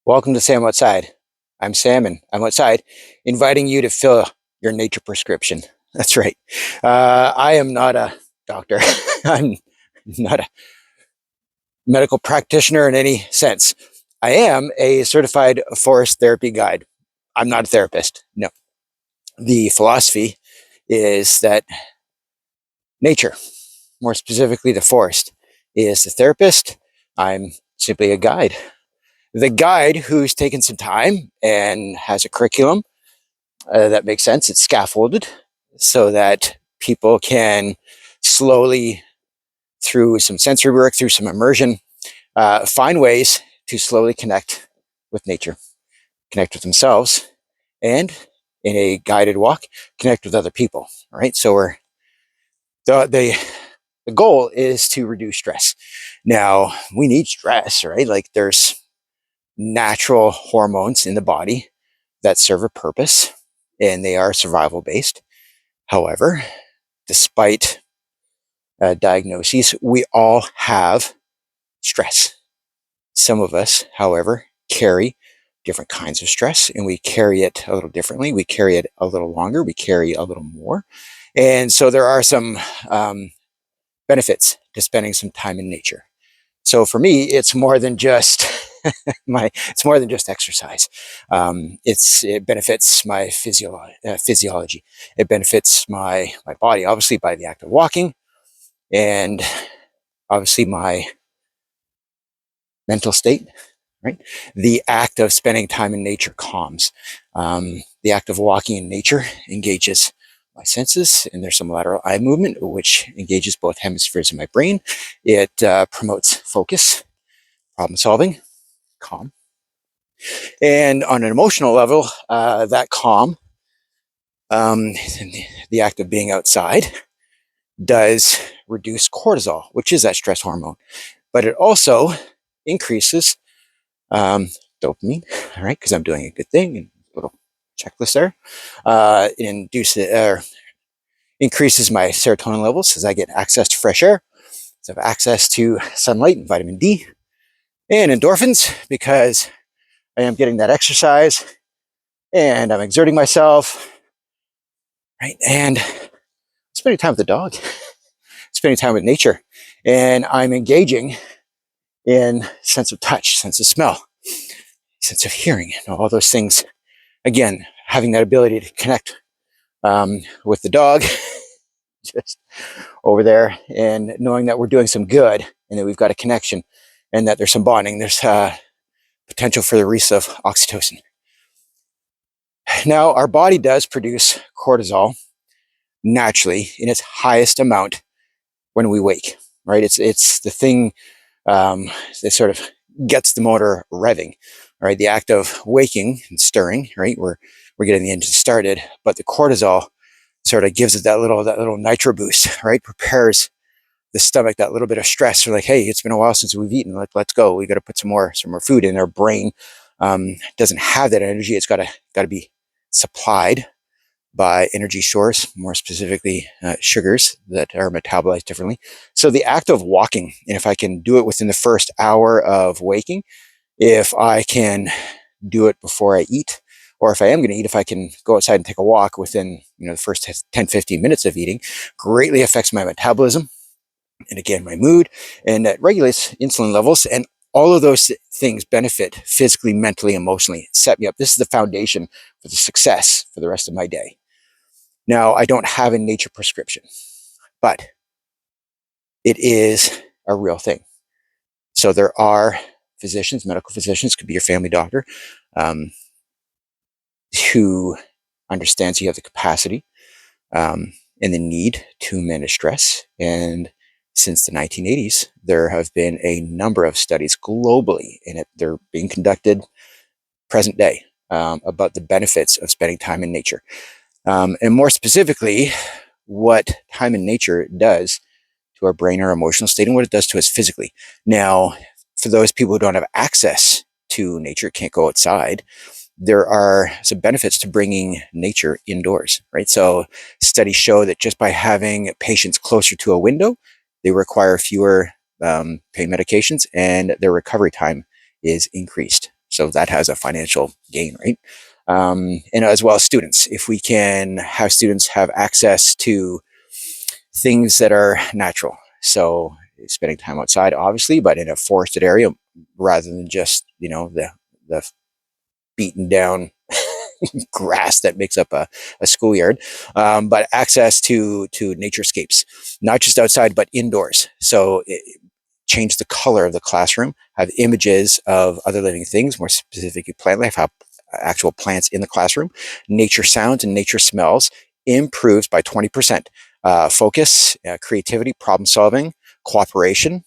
Welcome to Sam Outside. I'm Sam and I'm outside inviting you to fill your nature prescription. That's right. I am not a doctor. I'm not a medical practitioner in any sense. I am a certified forest therapy guide. I'm not a therapist. No. The philosophy is that nature, more specifically the forest, is the therapist. I'm simply a guide. The guide who's taken some time and has a curriculum that makes sense. It's scaffolded so that people can slowly, through some sensory work, through some immersion, find ways to slowly connect with nature, connect with themselves, and in a guided walk, connect with other people. Right. So the goal is to reduce stress. Now we need stress, right? Like there's natural hormones in the body that serve a purpose, and they are survival based. However, despite diagnoses, we all have stress. Some of us, however, carry different kinds of stress, and we carry it a little differently. We carry it a little longer. We carry a little more. And so there are some benefits to spending some time in nature. So for me, it's more than just it's more than just exercise. It benefits my physiology. It benefits my body, obviously by the act of walking, and obviously my mental state. Right, the act of spending time in nature calms. The act of walking in nature engages my senses, and there's some lateral eye movement which engages both hemispheres of my brain. It promotes focus, problem solving, calm. And on an emotional level, that calm, the act of being outside, does reduce cortisol, which is that stress hormone. But it also increases dopamine, all right, because I'm doing a good thing, and a little checklist there. Increases my serotonin levels as I get access to fresh air, so I have access to sunlight and vitamin D, and endorphins because I am getting that exercise and I'm exerting myself, right? And spending time with the dog, spending time with nature, and I'm engaging in sense of touch, sense of smell, sense of hearing, all those things. Again, having that ability to connect with the dog, just over there, and knowing that we're doing some good and that we've got a connection and that there's some bonding. There's potential for the release of oxytocin. Now, our body does produce cortisol naturally in its highest amount when we wake, right? It's the thing that sort of gets the motor revving, right? The act of waking and stirring, right? We're getting the engine started, but the cortisol sort of gives it that little nitro boost, right? Prepares the stomach, that little bit of stress. We're like, hey, it's been a while since we've eaten. Let's go. We got to put some more food in. Our brain doesn't have that energy. It's got to be supplied by energy source, more specifically sugars that are metabolized differently. So the act of walking, and if I can do it within the first hour of waking, if I can do it before I eat, or if I am going to eat, if I can go outside and take a walk within the first 10, 15 minutes of eating, greatly affects my metabolism and again my mood, and that regulates insulin levels, and all of those things benefit physically, mentally, emotionally, set me up. This is the foundation for the success for the rest of my day. Now, I don't have a nature prescription, but it is a real thing. So there are physicians, medical physicians, could be your family doctor, who understands you have the capacity and the need to manage stress. And since the 1980s, there have been a number of studies globally, and they're being conducted present day about the benefits of spending time in nature. And more specifically, what time in nature does to our brain, our emotional state, and what it does to us physically. Now, for those people who don't have access to nature, can't go outside, there are some benefits to bringing nature indoors, right? So studies show that just by having patients closer to a window, they require fewer pain medications and their recovery time is increased. So that has a financial gain, right? And as well as students, if we can have students have access to things that are natural. So spending time outside, obviously, but in a forested area rather than just, the beaten down grass that makes up a schoolyard, but access to naturescapes, not just outside but indoors. So change the color of the classroom, have images of other living things, more specifically plant life, have actual plants in the classroom, nature sounds and nature smells improves by 20%. Focus, creativity, problem solving, cooperation,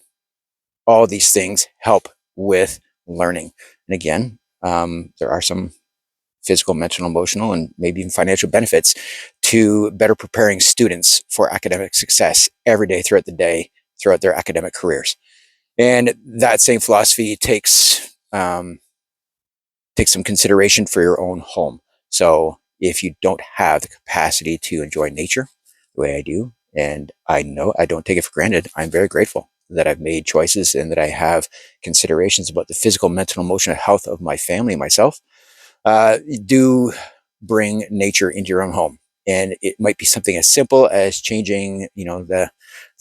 all of these things help with learning. And again, there are some physical, mental, emotional, and maybe even financial benefits to better preparing students for academic success every day throughout the day, throughout their academic careers. And that same philosophy takes some consideration for your own home. So if you don't have the capacity to enjoy nature the way I do, and I know I don't take it for granted, I'm very grateful that I've made choices and that I have considerations about the physical, mental, emotional health of my family and myself. Do bring nature into your own home. And it might be something as simple as changing, the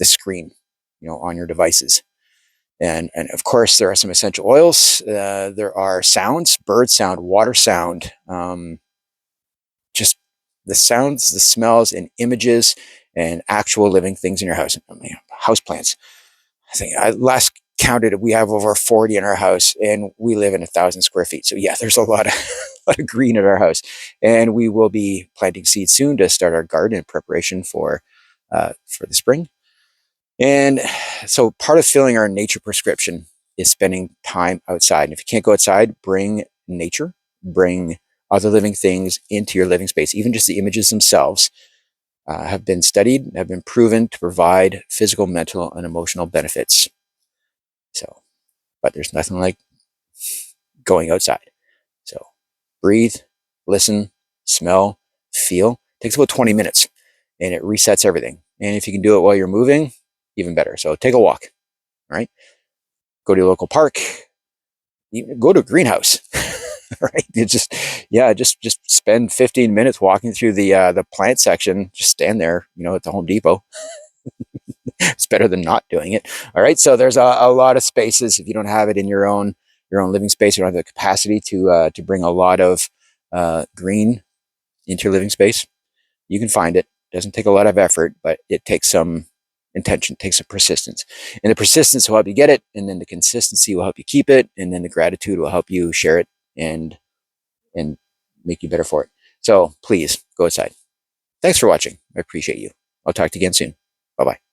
screen, on your devices. And of course, there are some essential oils. There are sounds, bird sound, water sound, just the sounds, the smells, and images, and actual living things in your house. I mean, house plants. I think I last counted, we have over 40 in our house, and we live in 1,000 square feet. So yeah, there's a lot of a lot of green at our house, and we will be planting seeds soon to start our garden in preparation for the spring. And so part of filling our nature prescription is spending time outside. And if you can't go outside, bring nature, bring other living things into your living space. Even just the images themselves have been studied, have been proven to provide physical, mental, and emotional benefits. So, but there's nothing like going outside. So breathe, listen, smell, feel. It takes about 20 minutes and it resets everything. And if you can do it while you're moving, even better. So take a walk, right? Go to your local park, go to a greenhouse, right? Just spend 15 minutes walking through the plant section. Just stand there, at the Home Depot. It's better than not doing it. All right. So there's a lot of spaces. If you don't have it in your own living space, you don't have the capacity to bring a lot of green into your living space. You can find it. It doesn't take a lot of effort, but it takes some intention, takes some persistence. And the persistence will help you get it, and then the consistency will help you keep it, and then the gratitude will help you share it and make you better for it. So please go outside. Thanks for watching. I appreciate you. I'll talk to you again soon. Bye-bye.